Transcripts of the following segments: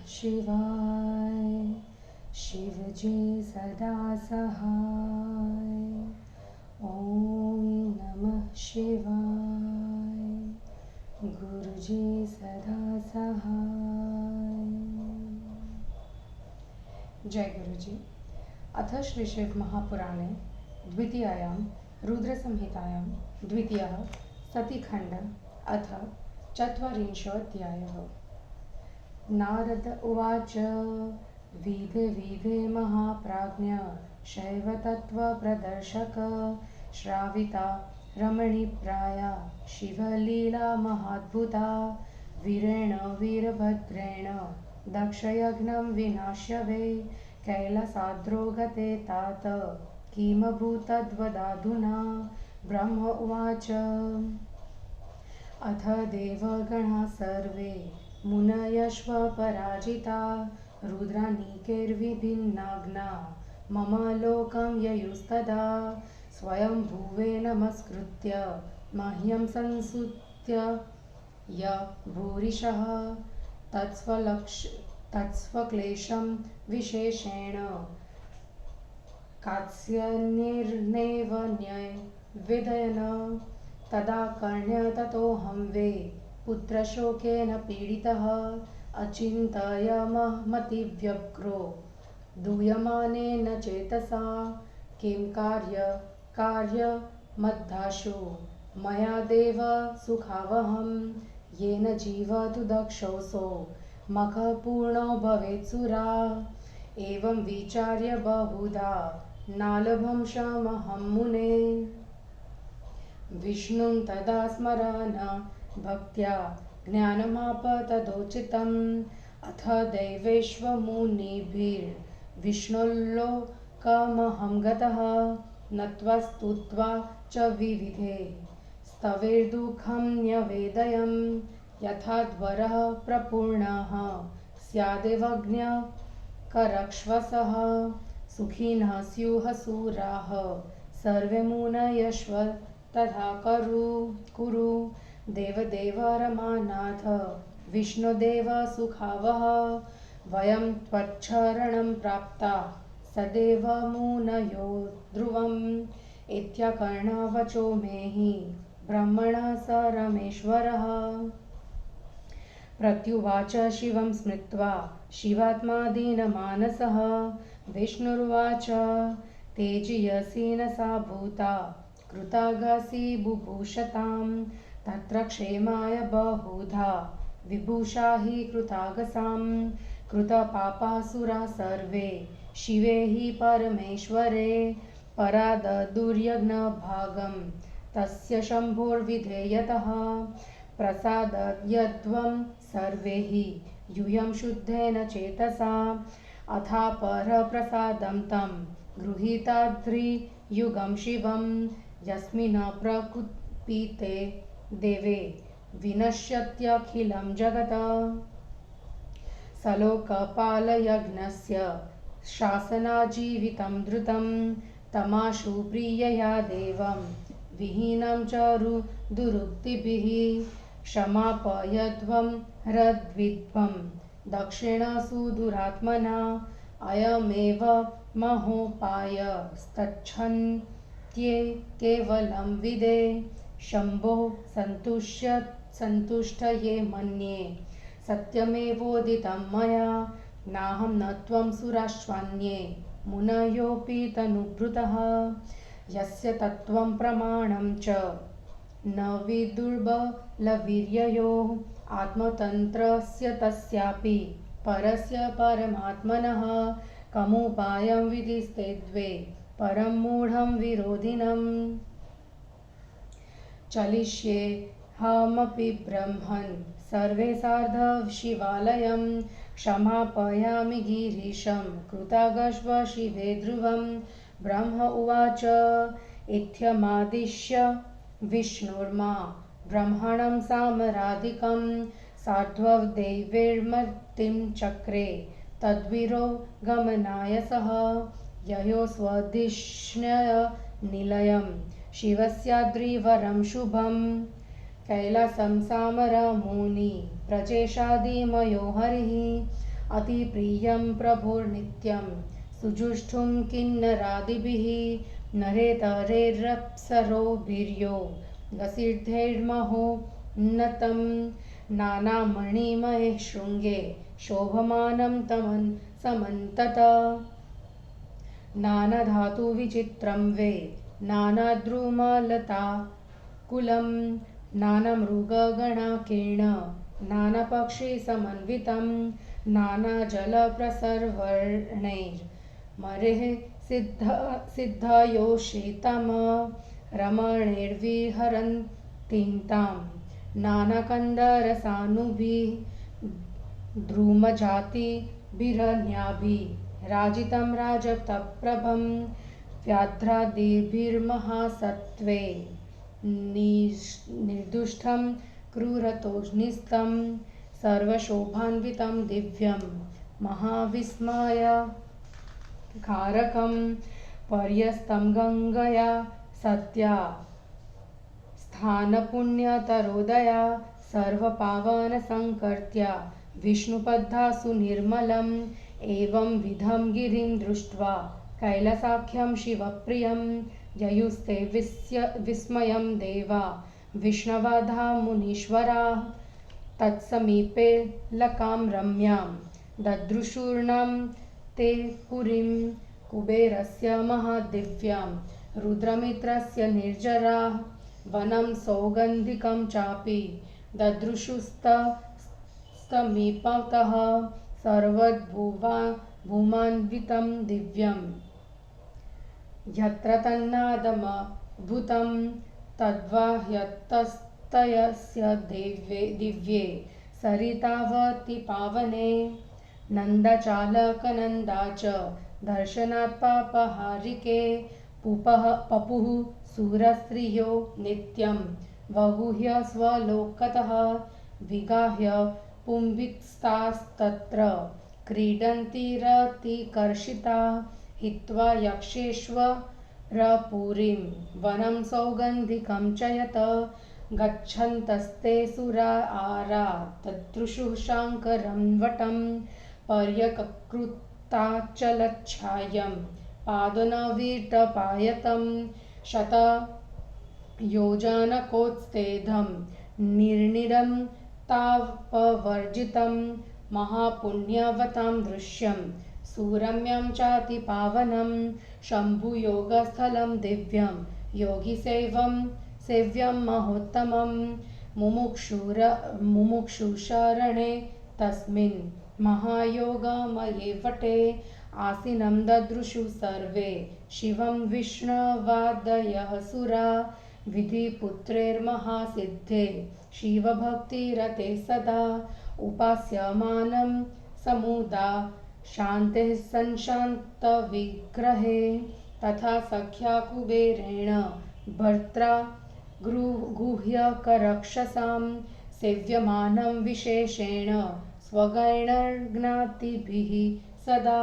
शिवाय। शिवजी सदा सहाय। ओम नमः शिवाय। गुरुजी सदा सहाय। जय गुरुजी। अथ श्री शिव महापुराणे द्वितीयायां रुद्रसंहितायां द्वितीयः सतीखण्ड अथ चत्वारिंशोऽध्यायः। नारद उवाच विधे विधे महाप्राज्ञ शैवतत्त्वप्रदर्शक श्राविता रमणीप्राया शिवलीला महाद्भुता वीरेण वीरभद्रेण दक्षयज्ञं विनाश्यवे कैलासाद्रो गते तात किमभूतद्वदाधुना। ब्रह्म उवाच अथ देवगणा सर्वे मुनयश्वपराजिता रुद्रानीकैर्विभिन्नाग्ना मम लोकं ययुस्तदा स्वयंभुवे नमस्कृत्य मह्यं संस्तुत्य य भूरिशः तत्स्वक्लेशं विशेषेण कात्स्यन्यैर्नैव न्यवेदयन् तदा कर्ण्य ततोऽहं वे पुत्रशोकेन पीडितः अचिन्तयमतिव्यग्रो दूयमानेन चेतसा किं कार्यमद्धाशु मया देव सुखावहं येन जीवतु दक्षोऽसौ मखपूर्णो भवेत्सुरा। एवं विचार्य बहुधा नालभं शमहं मुने विष्णुं तदा स्मरन् भक्त्या ज्ञानमाप तदोचितम्। अथ दैवेष्वमुनिभिर्विष्णोर्लोकमहं गतः नत्वा स्तुत्वा च विविधे स्तवैर्दुःखं न्यवेदयम्। यथाद्वरः प्रपूर्णः स्यादेवज्ञकरक्ष्वसः सुखिनः स्युः सुराः सर्वे मुनयश्व तथा कुरु देवदेव रमानाथ विष्णुदेव सुखावह वयं त्वच्चरणं प्राप्ता सदैव मुनयो ध्रुवम्। इत्याकर्णवचो मेहि ब्रह्मणः स रमेश्वरः प्रत्युवाच शिवं स्मृत्वा शिवात्मा दीनमानसः विष्णुर्वाच तेजयसि न सा भूता कृतागसि बुभूषतां तत्र क्षेमाय बहुधा विभूषा हि कृतागसां कृतपापासुरा सर्वे शिवे हि परमेश्वरे पराददुर्यज्ञभागं तस्य शम्भोर्विधेयतः प्रसादयध्वं सर्वे हि यूयं शुद्धेन चेतसा अथापरप्रसादं तं गृहीताद्रियुगं शिवं यस्मिन् प्रकुपिते देवे विनश्यत्यखिलं जगत् सलोकपालयज्ञस्य शासनाजीवितं धृतं तमाशु प्रियया देवं विहीनं च दुरुक्तिभिः क्षमापयध्वं हृद्विद्वं दक्षिण सुदुरात्मना अयमेव महोपायस्तच्छन्त्ये केवलं विदे शम्भो सन्तुष्टये मन्ये सत्यमेवोदितं मया नाहं न त्वं सुराश्वान्ये मुनयोऽपि तनुभृतः यस्य तत्त्वं प्रमाणं च न विदुर्बलवीर्ययो आत्मतन्त्रस्य तस्यापि परस्य परमात्मनः कमुपायं विधिस्ते द्वे परं मूढं विरोधिनम् चलिष्येऽहमपि ब्रह्मन् सर्वे सार्ध शिवालयं क्षमापयामि गिरीशं कृतागस्व शिवे ध्रुवं। ब्रह्म उवाच इत्थमादिश्य विष्णुर्मा ब्रह्मणं सामराधिकं सार्ध्वदैवैर्मतिं चक्रे तद्विरो गमनाय सः ययो स्वधिष्ण्यनिलयं शिवस्याद्रिवरं शुभं कैलासं सामरमुनि प्रचेशादिमयो हरिः अतिप्रियं प्रभुर्नित्यं सुजुष्टुं किन्नरादिभिः नरेतरेरप्सरोभिर्यो गसिद्धैर्महोन्नतं नानामणिमये शृङ्गे शोभमानं समन्तत नानाधातुविचित्रं वे नानाद्रुमलताकुलं नानामृगगणाकीर्ण नानापक्षिसमन्वितं नानाजलप्रसरवर्णैर्मरेः सिद्धयोषितं रमणैर्विहरन्तीं तां नानाकन्दरसानुभिः द्रुमजातिभिरन्याभिराजितं राजतप्रभं व्याघ्रादिभिर्महासत्त्वे निर्दुष्टं क्रूरतोष्णिस्तं सर्वशोभान्वितं दिव्यं महाविस्मयकारकं पर्यस्तं गङ्गया सत्या स्थानपुण्यतरोदया सर्वपावनसङ्कर्त्या विष्णुपद्धा सुनिर्मलम् एवं विधं गिरिं दृष्ट्वा कैलासाख्यं शिवप्रियं ययुस्ते विस्मयं देवा विष्णवाधा मुनीश्वराः तत्समीपे लकां रम्यां ददृशूर्णां ते पुरीं कुबेरस्य महादिव्यां रुद्रमित्रस्य निर्जराः वनं सौगन्धिकं चापि ददृशुस्तमीपतः सर्वभूमान्वितं दिव्यं यत्र तन्नादमभूतं तद्वाह्यतस्तयस्य दिव्ये सरितावति पावने नन्दचालकनन्दा च दर्शनात् पापहारिके पपुः सुरस्त्रियो नित्यं वगुह्य स्वलोकतः विगाह्य पुंभिस्तास्तत्र क्रीडन्तिरतिकर्षिता हित्वा यक्षेश्वरपुरीं वनं सौगन्धिकं च यत गच्छन्तस्ते सुरा आरा तदृशुः शाङ्करं वटं पर्यककृताचलच्छायं पादनवीटपायतं शतयोजनकोत्स्थेदं निर्निरं तापवर्जितं महापुण्यवतां दृश्यं सुरम्यं चातिपावनं शम्भुयोगस्थलं दिव्यं योगिसेव्यं महोत्तमं मुमुक्षुशरणे तस्मिन् महायोगमये वटे आसीनं ददृशु सर्वे शिवं विष्णवादयः सुरा विधिपुत्रैर्महासिद्धे शिवभक्तिरते सदा उपास्यमानं समुदा शान्तिः संशान्तविग्रहे तथा सख्या कुबेरेण भर्त्रा गुह्यकरक्षसां सेव्यमानं विशेषेण स्वगणज्ञातिभिः सदा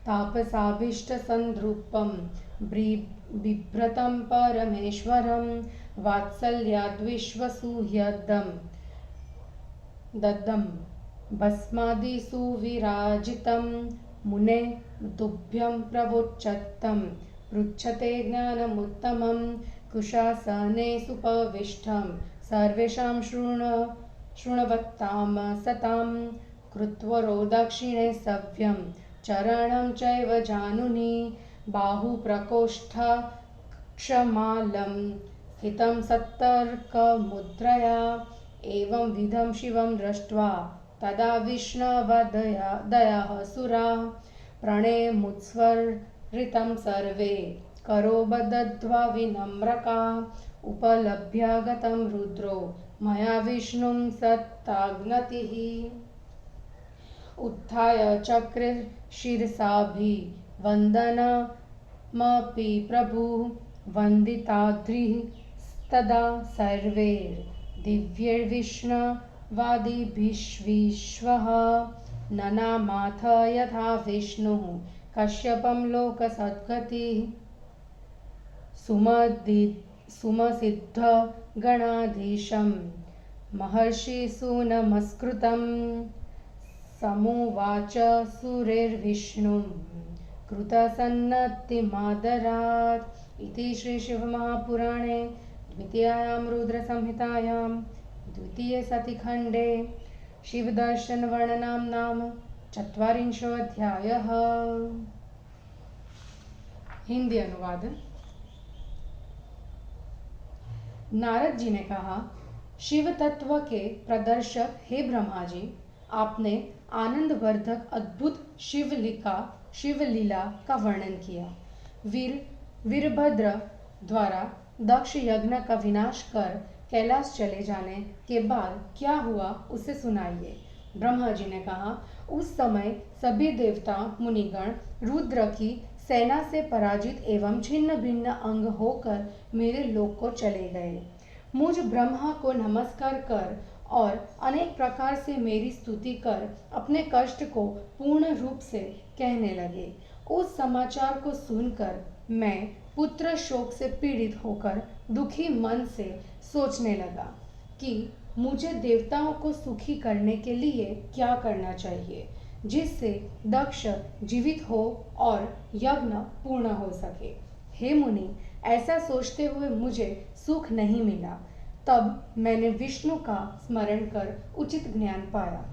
तापसाभीष्टसन्दृपं बिभ्रतं परमेश्वरं वात्सल्याद्विश्वसूह्यदं ददं भस्मादिसुविराजितं मुने तुभ्यं प्रवोच्चतं पृच्छते ज्ञानमुत्तमं कुशासने सुपविष्टं सर्वेषां शृण्वतां सतां कृत्वरो दक्षिणे सव्यं चरणं चैव जानुनि बाहुप्रकोष्ठक्षमालं स्थितं सत्तर्कमुद्रया एवं विधं शिवं दृष्ट्वा तदा विष्णवदयाः सुराः प्रणेमुत्स्फुरितं सर्वे करोबदध्वा विनम्रका उपलभ्य गतं रुद्रो मया विष्णुं सत्ताग्नतिः उत्थाय चक्रे शिरसाभिवन्दनमपि प्रभुः वन्दिताद्रिस्तदा सर्वैर्दिव्यैर्विष्णवादिभिश्विश्वः ननामाथ यथा विष्णुः कश्यपं लोकसद्गतिः सुमसिद्धगणाधीशं महर्षिसुनमस्कृतं समुवाच सुरेर्विष्णुं कृतसन्नतिमादरात्। इति श्रीशिवमहापुराणे द्वितीयायां रुद्रसंहितायां द्वितीयसतिखण्डे शिवदर्शनवर्णनं नाम 44वाध्यायः। हिंदी अनुवाद। नारद जी ने कहा, शिव तत्व के प्रदर्शक हे ब्रह्मा जी, आपने आनंदवर्धक अद्भुत शिवलीला का वर्णन किया। वीरभद्र द्वारा दक्ष यज्ञ का विनाश कर कैलाश चले जाने के बाद क्या हुआ उसे सुनाइए। ब्रह्मा जी ने कहा, उस समय सभी देवता मुनिगण रुद्र की सेना से पराजित एवं छिन्न भिन्न अंग होकर मेरे लोक को चले गए। मुझ ब्रह्मा को नमस्कार कर और अनेक प्रकार से मेरी स्तुति कर अपने कष्ट को पूर्ण रूप से कहने लगे। उस समाचार को सुनकर मैं पुत्र शोक से पीड़ित होकर दुखी मन से सोचने लगा कि मुझे देवताओं को सुखी करने के लिए क्या करना चाहिए, जिससे दक्ष जीवित हो और यज्ञ पूर्ण हो सके। हे मुनि, ऐसा सोचते हुए मुझे सुख नहीं मिला। तब मैंने विष्णु का स्मरण कर उचित ज्ञान पाया।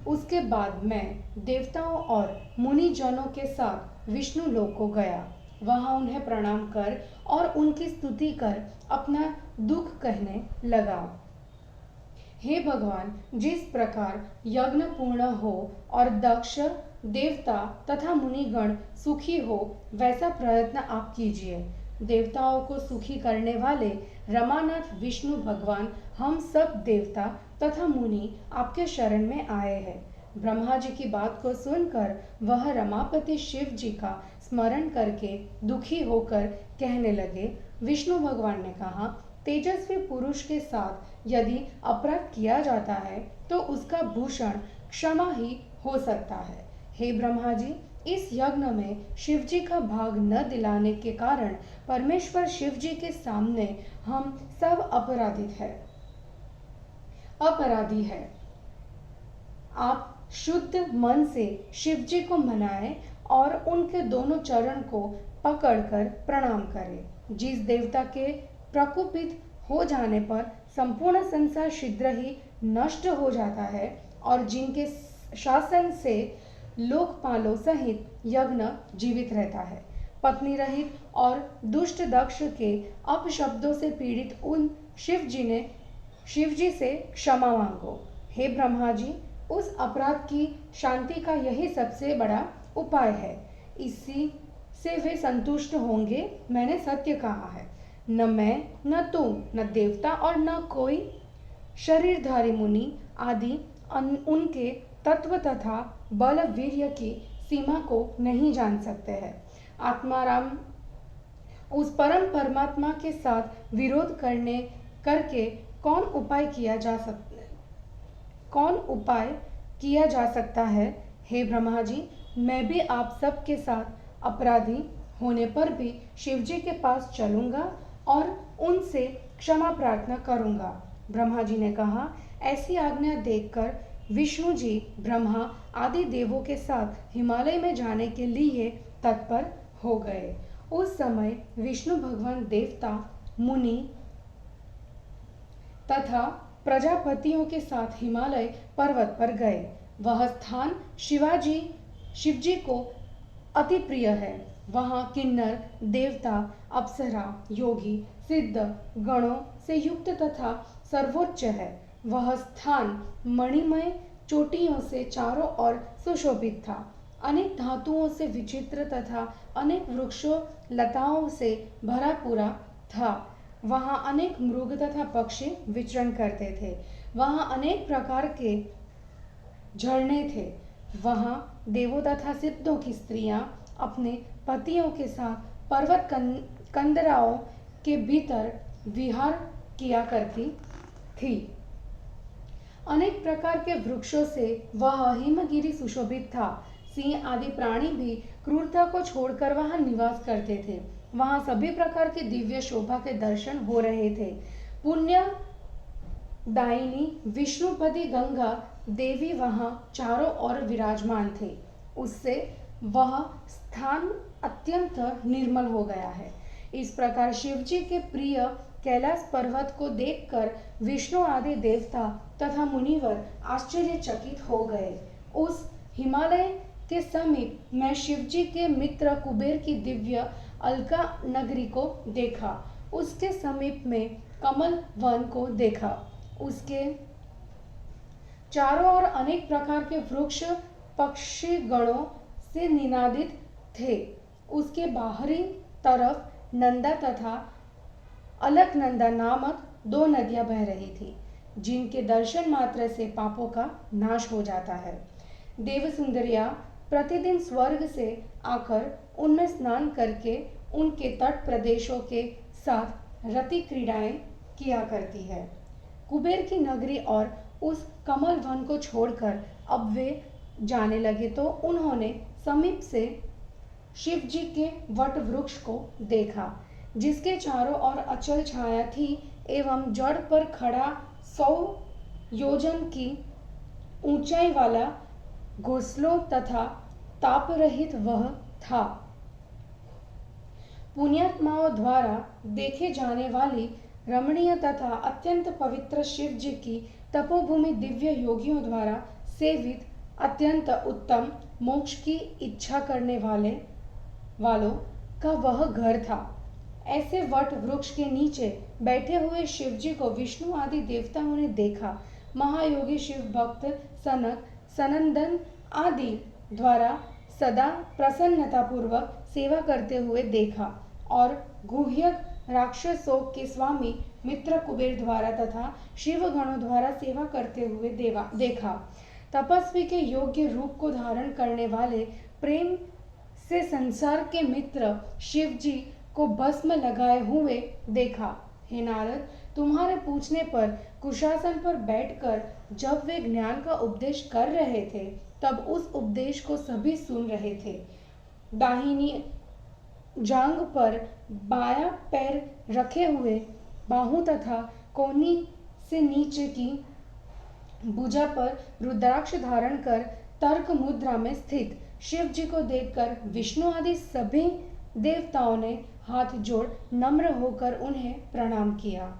उसके बाद मैं देवताओं और मुनि जनों के साथ विष्णु लोक को गया। वहां उन्हें प्रणाम कर और उनकी स्तुति कर अपना दुख कहने लगा। हे भगवान, जिस प्रकार यज्ञ पूर्ण हो और दक्ष देवता तथा मुनिगण सुखी हो, वैसा प्रयत्न आप कीजिए। देवताओं को सुखी करने वाले रमानाथ विष्णु भगवान हम सब देवता तथा मुनि आपके शरण में आए हैं। ब्रह्मा जी की बात को सुनकर वह रमापति शिव जी का स्मरण करके दुखी होकर कहने लगे। विष्णु भगवान ने कहा, तेजस्वी पुरुष के साथ यदि अपराध किया जाता है तो उसका भूषण क्षमा ही हो सकता है। हे ब्रह्मा जी, इस यज्ञ में शिव जी का भाग न दिलाने के कारण परमेश्वर शिव जी के सामने हम सब अपराधी है। आप शुद्ध मन से शिव जी को मनाएं और उनके दोनों चरण को पकड़कर प्रणाम करें। जिस देवता के प्रकोपित हो जाने पर संपूर्ण संसार शीघ्र ही नष्ट हो जाता है और जिनके शासन से लोकपालों सहित यज्ञ जीवित रहता है, पत्नी रहित और दुष्ट दक्ष के अपशब्दों से पीड़ित उन शिव जी से क्षमा मांगो। हे ब्रह्मा जी, उस अपराध की शांति का यही सबसे बड़ा उपाय है। इसी से वे संतुष्ट होंगे। मैंने सत्य कहा है। न मैं, न तुम, न देवता और न कोई शरीरधारी मुनि आदि उनके तत्व तथा बल वीर्य की सीमा को नहीं जान सकते हैं। आत्माराम उस परम परमात्मा के साथ विरोध करके कौन उपाय किया जा सकता है। हे ब्रह्मा जी, मैं भी आप सब के साथ अपराधी होने पर भी शिव जी के पास चलूंगा और उनसे क्षमा प्रार्थना करूंगा। ब्रह्मा जी ने कहा, ऐसी आज्ञा देखकर विष्णु जी ब्रह्मा आदि देवों के साथ हिमालय में जाने के लिए तत्पर हो गए। उस समय विष्णु भगवान देवता मुनि तथा प्रजापतियों के साथ हिमालय पर्वत पर गए। वह स्थान शिव जी को अति प्रिय है। वहाँ किन्नर देवता, अप्सरा, योगी, सिद्ध गणों से युक्त तथा सर्वोच्च है। वह स्थान मणिमय चोटियों से चारों ओर सुशोभित था। अनेक धातुओं से विचित्र तथा अनेक वृक्षों लताओं से भरा पूरा था। वहाँ अनेक मृग तथा पक्षी विचरण करते थे। वहाँ अनेक प्रकार के झरने थे। वहाँ देवों तथा सिद्धों की स्त्रियां अपने पतियों के साथ पर्वत कंदराओं के भीतर विहार किया करती थी। अनेक प्रकार के वृक्षों से वह हिमगिरी सुशोभित था। सिंह आदि प्राणी भी क्रूरता को छोड़कर वहां निवास करते थे। वहां सभी प्रकार की दिव्य शोभा के दर्शन हो रहे थे। पुण्य दायिनी विष्णुपति गंगा देवी वहां चारों ओर विराजमान थे। उससे वह स्थान अत्यंत निर्मल हो गया है। इस प्रकार शिवजी के प्रिय कैलाश पर्वत को देखकर विष्णु आदि देवता तथा मुनिवर आश्चर्यचकित हो गए। उस हिमालय के समीप मैं शिवजी के मित्र कुबेर की दिव्य अलका नगरी को देखा। उसके समीप में कमल वन को देखा। उसके चारों ओर अनेक प्रकार के वृक्ष पक्षी गणों से निनादित थे। उसके बाहरी तरफ नंदा तथा अलकनंदा नामक दो नदियां बह रही थी, जिनके दर्शन मात्र से पापों का नाश हो जाता है। देव सुंदरिया प्रतिदिन स्वर्ग से आकर उनमें स्नान करके उनके तट प्रदेशों के साथ रति क्रीड़ाएं किया करती है। कुबेर की नगरी और उस कमल वन को छोड़कर अब वे जाने लगे तो उन्होंने समीप से शिव जी के वट वृक्ष को देखा, जिसके चारों ओर अचल छाया थी एवं जड़ पर खड़ा 100 योजन की ऊंचाई वाला घोंसलों तथा ताप रहित वह था। पुण्यात्माओं द्वारा देखे जाने वाली रमणीय तथा अत्यंत पवित्र शिव जी की तपोभूमि दिव्य योगियों द्वारा सेवित अत्यंत उत्तम मोक्ष की इच्छा करने वालों का वह घर था। ऐसे वट वृक्ष के नीचे बैठे हुए शिव जी को विष्णु आदि देवताओं ने देखा। महायोगी शिव भक्त सनक सनंदन आदि द्वारा सदा प्रसन्नता पूर्वक सेवा करते हुए देखा और गुह्यक राक्षसों के स्वामी मित्र कुबेर द्वारा तथा शिव गणों द्वारा सेवा करते हुए देखा। तपस्वी के योग्य रूप को धारण करने वाले प्रेम से संसार के मित्र शिव जी को भस्म लगाए हुए देखा। हे नारद, तुम्हारे पूछने पर कुशासन पर बैठकर जब वे ज्ञान का उपदेश कर रहे थे तब उस उपदेश को सभी सुन रहे थे। दाहिनी जांग पर बायां पैर रखे हुए बाहु तथा कोहनी से नीचे की भुजा पर रुद्राक्ष धारण कर तर्क मुद्रा में स्थित शिव जी को देखकर विष्णु आदि सभी देवताओं ने हाथ जोड़ नम्र होकर उन्हें प्रणाम किया।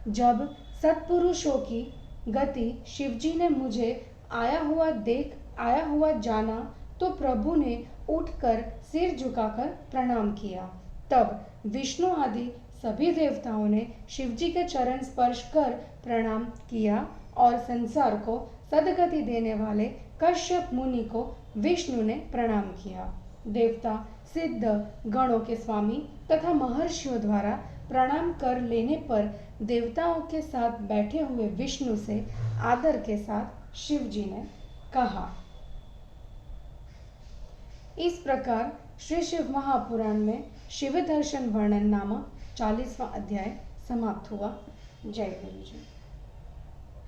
जब सत्पुरुषों की गति शिवजी ने मुझे आया हुआ जाना तो प्रभु ने उठकर सिर झुकाकर प्रणाम किया। तब विष्णु आदि सभी देवताओं ने शिवजी के चरण स्पर्श कर प्रणाम किया और संसार को सदगति देने वाले कश्यप मुनि को विष्णु ने प्रणाम किया। देवता सिद्ध गणों के स्वामी तथा महर्षियों द्वारा प्रणाम कर लेने पर देवताओं के साथ बैठे हुए विष्णु से आदर के साथ शिव जी ने कहा। इस प्रकार श्री शिव महापुराण में शिव दर्शन वर्णन नामक 40वां अध्याय समाप्त हुआ। जय गुरु जी।